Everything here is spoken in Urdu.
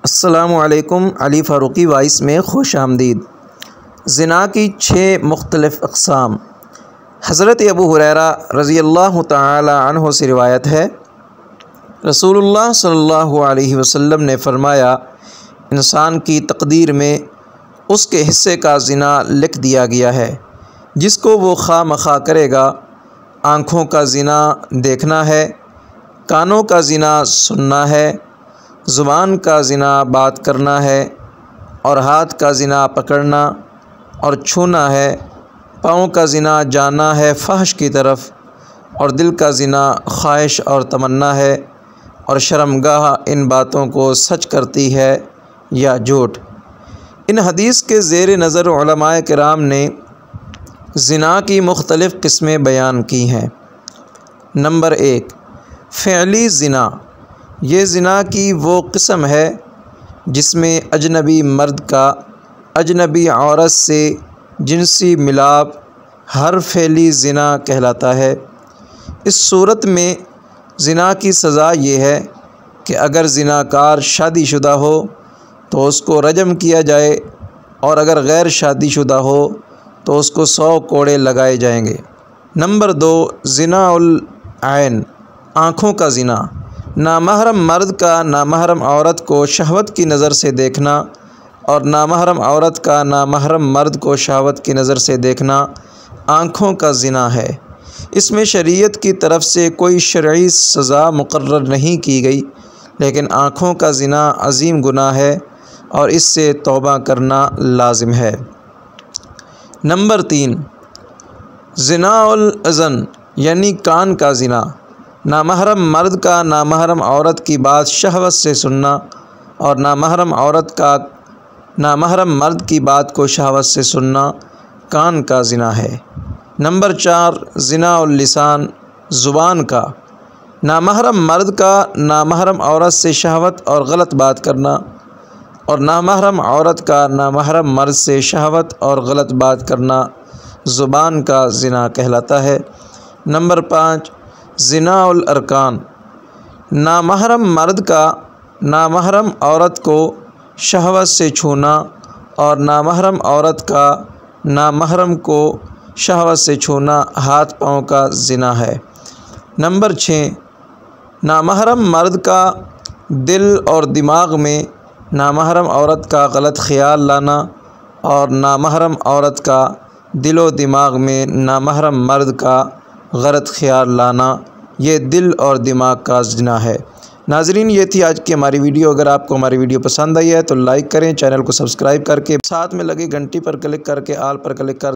السلام علیکم۔ علی فاروقی وائس میں خوش آمدید۔ زنا کی 6 مختلف اقسام۔ حضرت ابو ہریرہ رضی اللہ تعالی عنہ سے روایت ہے، رسول اللہ صلی اللہ علیہ وسلم نے فرمایا، انسان کی تقدیر میں اس کے حصے کا زنا لکھ دیا گیا ہے جس کو وہ خواہ مخواہ کرے گا۔ آنکھوں کا زنا دیکھنا ہے، کانوں کا زنا سننا ہے، زبان کا زنا بات کرنا ہے، اور ہاتھ کا زنا پکڑنا اور چھونا ہے۔ پاؤں کا زنا جانا ہے فحش کی طرف، اور دل کا زنا خواہش اور تمنا ہے، اور شرمگاہ ان باتوں کو سچ کرتی ہے یا جھوٹ۔ ان حدیث کے زیر نظر علماء کرام نے زنا کی مختلف قسمیں بیان کی ہیں۔ نمبر 1، فعلی زنا۔ یہ زنا کی وہ قسم ہے جس میں اجنبی مرد کا اجنبی عورت سے جنسی ملاپ ہر فعلی زنا کہلاتا ہے۔ اس صورت میں زنا کی سزا یہ ہے کہ اگر زناکار شادی شدہ ہو تو اس کو رجم کیا جائے، اور اگر غیر شادی شدہ ہو تو اس کو 100 کوڑے لگائے جائیں گے۔ نمبر 2، زنا العین، آنکھوں کا زنا۔ نامحرم مرد کا نامحرم عورت کو شہوت کی نظر سے دیکھنا، اور نامحرم عورت کا نامحرم مرد کو شہوت کی نظر سے دیکھنا آنکھوں کا زنا ہے۔ اس میں شریعت کی طرف سے کوئی شرعی سزا مقرر نہیں کی گئی، لیکن آنکھوں کا زنا عظیم گناہ ہے اور اس سے توبہ کرنا لازم ہے۔ نمبر 3، زنا الاذن، یعنی کان کا زنا۔ نامحرم مرد کا نامحرم عورت کی بات شہوت سے سننا، اور نامحرم عورت کا نامحرم مرد کی بات کو شہوت سے سننا کان کا زنا ہے۔ نمبر 4، زنا اللسان، زبان کا۔ نامحرم مرد کا نامحرم عورت سے شہوت اور غلط بات کرنا، اور نامحرم عورت کا نامحرم مرد سے شہوت اور غلط بات کرنا زبان کا زنا کہلاتا ہے۔ نمبر 5، زنا الارکان۔ نامحرم مرد کا نامحرم عورت کو شہوت سے چھونا، اور نامحرم عورت کا نامحرم کو شہوت سے چھونا ہاتھ پاؤں کا زنا ہے۔ نمبر 6، نامحرم مرد کا دل اور دماغ میں نامحرم عورت کا غلط خیال لانا، اور نامحرم عورت کا دل و دماغ میں نامحرم مرد کا غلط خیال لانا، یہ دل اور دماغ کا زنا ہے۔ ناظرین، یہ تھی آج کی ہماری ویڈیو۔ اگر آپ کو ہماری ویڈیو پسند آئی ہے تو لائک کریں، چینل کو سبسکرائب کر کے ساتھ میں لگی گھنٹی پر کلک کر کے آل پر کلک کر